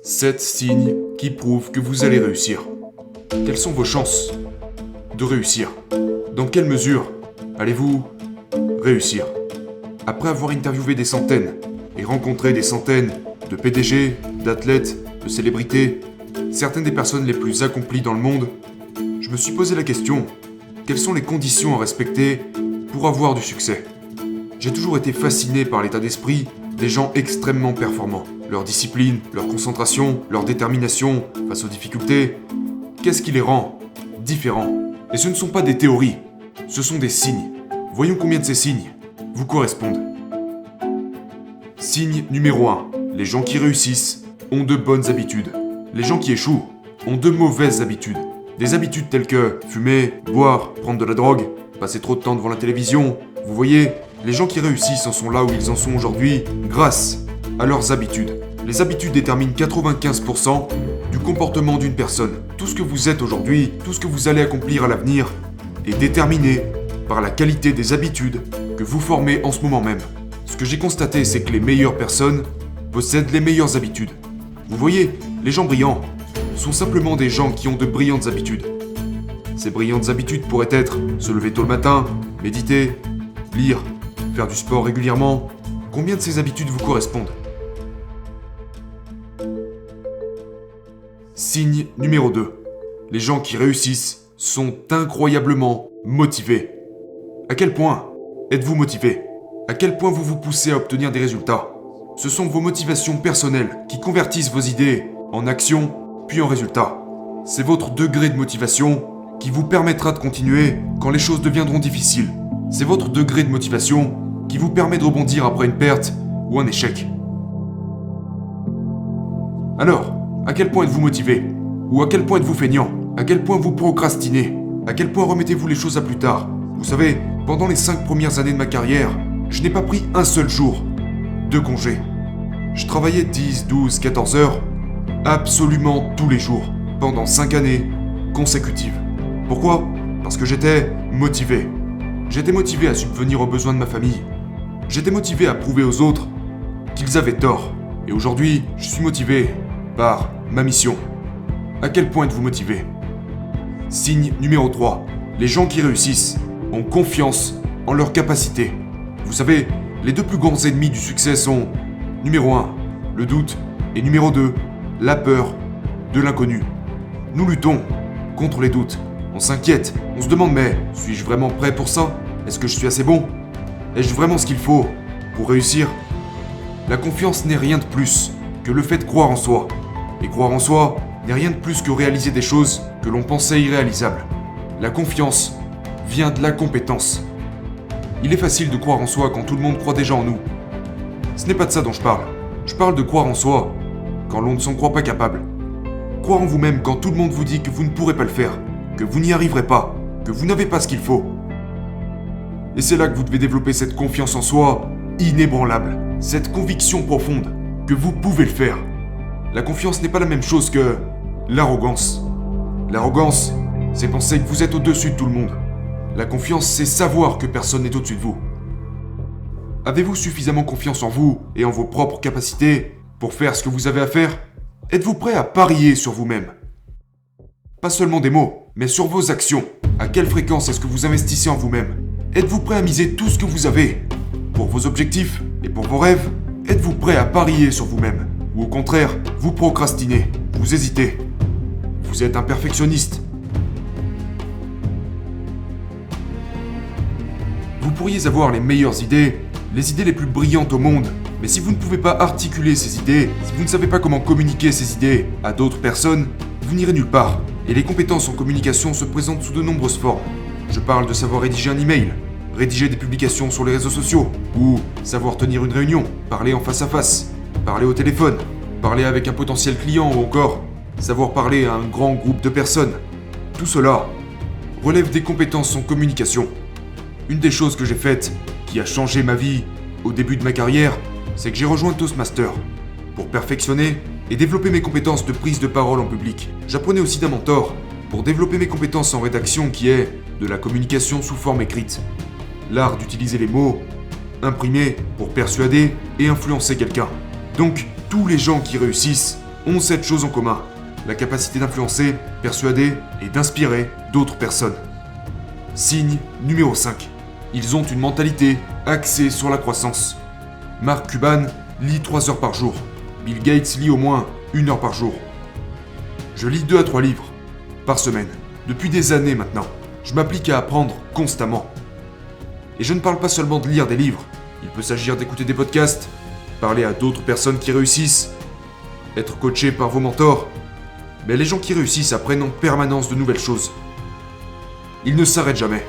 7 signes qui prouvent que vous allez réussir. Quelles sont vos chances de réussir? Dans quelle mesure allez-vous réussir? Après avoir interviewé des centaines et rencontré des centaines de PDG, d'athlètes, de célébrités, certaines des personnes les plus accomplies dans le monde, je me suis posé la question, quelles sont les conditions à respecter pour avoir du succès? J'ai toujours été fasciné par l'état d'esprit des gens extrêmement performants. Leur discipline, leur concentration, leur détermination face aux difficultés. Qu'est-ce qui les rend différents? Et ce ne sont pas des théories, ce sont des signes. Voyons combien de ces signes vous correspondent. Signe numéro 1. Les gens qui réussissent ont de bonnes habitudes. Les gens qui échouent ont de mauvaises habitudes. Des habitudes telles que fumer, boire, prendre de la drogue, passer trop de temps devant la télévision. Vous voyez, les gens qui réussissent en sont là où ils en sont aujourd'hui grâce à leurs habitudes. Les habitudes déterminent 95% du comportement d'une personne. Tout ce que vous êtes aujourd'hui, tout ce que vous allez accomplir à l'avenir est déterminé par la qualité des habitudes que vous formez en ce moment même. Ce que j'ai constaté, c'est que les meilleures personnes possèdent les meilleures habitudes. Vous voyez, les gens brillants sont simplement des gens qui ont de brillantes habitudes. Ces brillantes habitudes pourraient être se lever tôt le matin, méditer, lire, faire du sport régulièrement. Combien de ces habitudes vous correspondent? Signe numéro 2. Les gens qui réussissent sont incroyablement motivés. À quel point êtes-vous motivé? À quel point vous vous poussez à obtenir des résultats? Ce sont vos motivations personnelles qui convertissent vos idées en actions, puis en résultats. C'est votre degré de motivation qui vous permettra de continuer quand les choses deviendront difficiles. C'est votre degré de motivation qui vous permet de rebondir après une perte ou un échec. Alors, à quel point êtes-vous motivé? Ou à quel point êtes-vous feignant? À quel point vous procrastinez? À quel point remettez-vous les choses à plus tard? Vous savez, pendant les 5 premières années de ma carrière, je n'ai pas pris un seul jour de congé. Je travaillais 10, 12, 14 heures, absolument tous les jours, pendant 5 années consécutives. Pourquoi? Parce que j'étais motivé. J'étais motivé à subvenir aux besoins de ma famille. J'étais motivé à prouver aux autres qu'ils avaient tort. Et aujourd'hui, je suis motivé par ma mission. À quel point êtes-vous motivé? Signe numéro 3. Les gens qui réussissent ont confiance en leurs capacités. Vous savez, les deux plus grands ennemis du succès sont numéro 1, le doute, et numéro 2, la peur de l'inconnu. Nous luttons contre les doutes. On s'inquiète, on se demande mais suis-je vraiment prêt pour ça? Est-ce que je suis assez bon? Ai-je vraiment ce qu'il faut pour réussir? La confiance n'est rien de plus que le fait de croire en soi. Et croire en soi n'est rien de plus que réaliser des choses que l'on pensait irréalisables. La confiance vient de la compétence. Il est facile de croire en soi quand tout le monde croit déjà en nous. Ce n'est pas de ça dont je parle. Je parle de croire en soi quand l'on ne s'en croit pas capable. Croire en vous-même quand tout le monde vous dit que vous ne pourrez pas le faire, que vous n'y arriverez pas, que vous n'avez pas ce qu'il faut. Et c'est là que vous devez développer cette confiance en soi inébranlable, cette conviction profonde que vous pouvez le faire. La confiance n'est pas la même chose que l'arrogance. L'arrogance, c'est penser que vous êtes au-dessus de tout le monde. La confiance, c'est savoir que personne n'est au-dessus de vous. Avez-vous suffisamment confiance en vous et en vos propres capacités pour faire ce que vous avez à faire? Êtes-vous prêt à parier sur vous-même? Pas seulement des mots, mais sur vos actions. À quelle fréquence est-ce que vous investissez en vous-même? Êtes-vous prêt à miser tout ce que vous avez pour vos objectifs et pour vos rêves? Êtes-vous prêt à parier sur vous-même? Ou au contraire, vous procrastinez, vous hésitez? Vous êtes un perfectionniste. Vous pourriez avoir les meilleures idées, les idées les plus brillantes au monde, mais si vous ne pouvez pas articuler ces idées, si vous ne savez pas comment communiquer ces idées à d'autres personnes, vous n'irez nulle part. Et les compétences en communication se présentent sous de nombreuses formes. Je parle de savoir rédiger un email, rédiger des publications sur les réseaux sociaux, ou savoir tenir une réunion, parler en face à face, parler au téléphone, parler avec un potentiel client ou encore savoir parler à un grand groupe de personnes. Tout cela relève des compétences en communication. Une des choses que j'ai faites qui a changé ma vie au début de ma carrière, c'est que j'ai rejoint Toastmaster pour perfectionner et développer mes compétences de prise de parole en public. J'apprenais aussi d'un mentor pour développer mes compétences en rédaction qui est de la communication sous forme écrite. L'art d'utiliser les mots imprimés pour persuader et influencer quelqu'un. Donc, tous les gens qui réussissent ont cette chose en commun, la capacité d'influencer, persuader et d'inspirer d'autres personnes. Signe numéro 5. Ils ont une mentalité axée sur la croissance. Mark Cuban lit 3 heures par jour. Bill Gates lit au moins 1 heure par jour. Je lis 2 à 3 livres par semaine. Depuis des années maintenant, je m'applique à apprendre constamment. Et je ne parle pas seulement de lire des livres. Il peut s'agir d'écouter des podcasts, parler à d'autres personnes qui réussissent, être coaché par vos mentors. Mais les gens qui réussissent apprennent en permanence de nouvelles choses. Ils ne s'arrêtent jamais.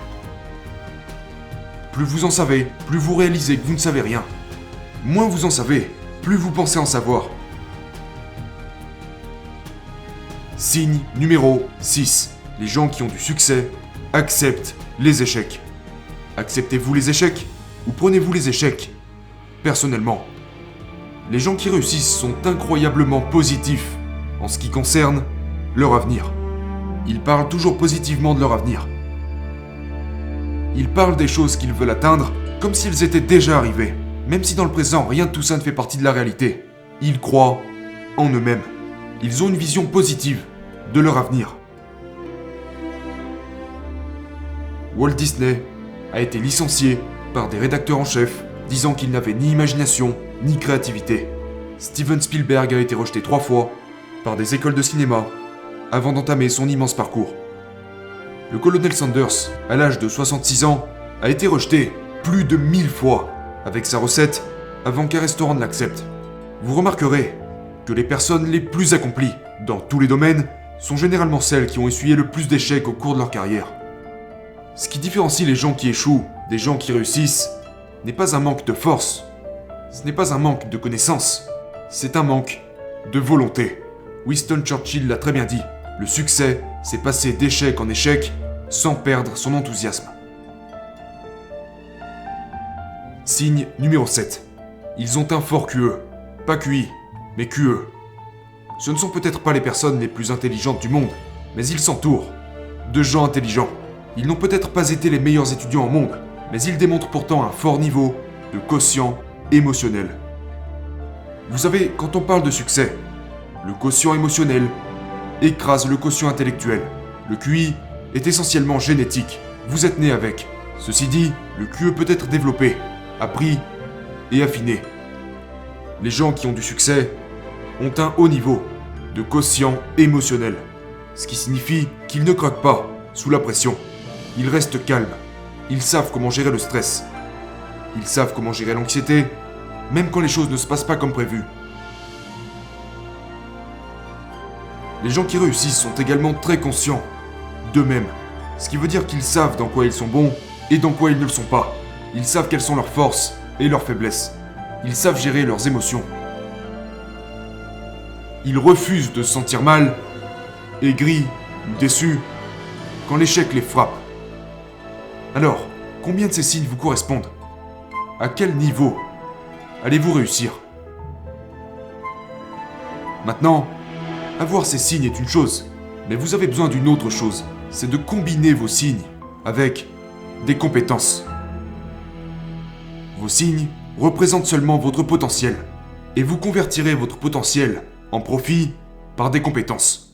Plus vous en savez, plus vous réalisez que vous ne savez rien. Moins vous en savez, plus vous pensez en savoir. Signe numéro 6. Les gens qui ont du succès acceptent les échecs. Acceptez-vous les échecs ou prenez-vous les échecs personnellement? Les gens qui réussissent sont incroyablement positifs en ce qui concerne leur avenir. Ils parlent toujours positivement de leur avenir. Ils parlent des choses qu'ils veulent atteindre comme s'ils étaient déjà arrivés, même si dans le présent rien de tout ça ne fait partie de la réalité. Ils croient en eux-mêmes. Ils ont une vision positive de leur avenir. Walt Disney a été licencié par des rédacteurs en chef disant qu'il n'avait ni imagination ni créativité. Steven Spielberg a été rejeté 3 fois par des écoles de cinéma avant d'entamer son immense parcours. Le colonel Sanders, à l'âge de 66 ans, a été rejeté plus de 1000 fois avec sa recette avant qu'un restaurant ne l'accepte. Vous remarquerez que les personnes les plus accomplies dans tous les domaines sont généralement celles qui ont essuyé le plus d'échecs au cours de leur carrière. Ce qui différencie les gens qui échouent des gens qui réussissent n'est pas un manque de force, ce n'est pas un manque de connaissances, c'est un manque de volonté. Winston Churchill l'a très bien dit, le succès, c'est passer d'échec en échec sans perdre son enthousiasme. Signe numéro 7. Ils ont un fort QE. Pas QI, mais QE. Ce ne sont peut-être pas les personnes les plus intelligentes du monde, mais ils s'entourent de gens intelligents. Ils n'ont peut-être pas été les meilleurs étudiants au monde, mais ils démontrent pourtant un fort niveau de quotient émotionnel. Vous savez, quand on parle de succès, le quotient émotionnel écrase le quotient intellectuel. Le QI est essentiellement génétique, vous êtes né avec. Ceci dit, le QE peut être développé, appris et affiné. Les gens qui ont du succès ont un haut niveau de quotient émotionnel, ce qui signifie qu'ils ne craquent pas sous la pression. Ils restent calmes, ils savent comment gérer le stress, ils savent comment gérer l'anxiété, même quand les choses ne se passent pas comme prévu. Les gens qui réussissent sont également très conscients d'eux-mêmes, ce qui veut dire qu'ils savent dans quoi ils sont bons et dans quoi ils ne le sont pas. Ils savent quelles sont leurs forces et leurs faiblesses. Ils savent gérer leurs émotions. Ils refusent de se sentir mal, aigris ou déçus quand l'échec les frappe. Alors, combien de ces signes vous correspondent? À quel niveau allez-vous réussir? Maintenant, avoir ces signes est une chose, mais vous avez besoin d'une autre chose, c'est de combiner vos signes avec des compétences. Vos signes représentent seulement votre potentiel, et vous convertirez votre potentiel en profit par des compétences.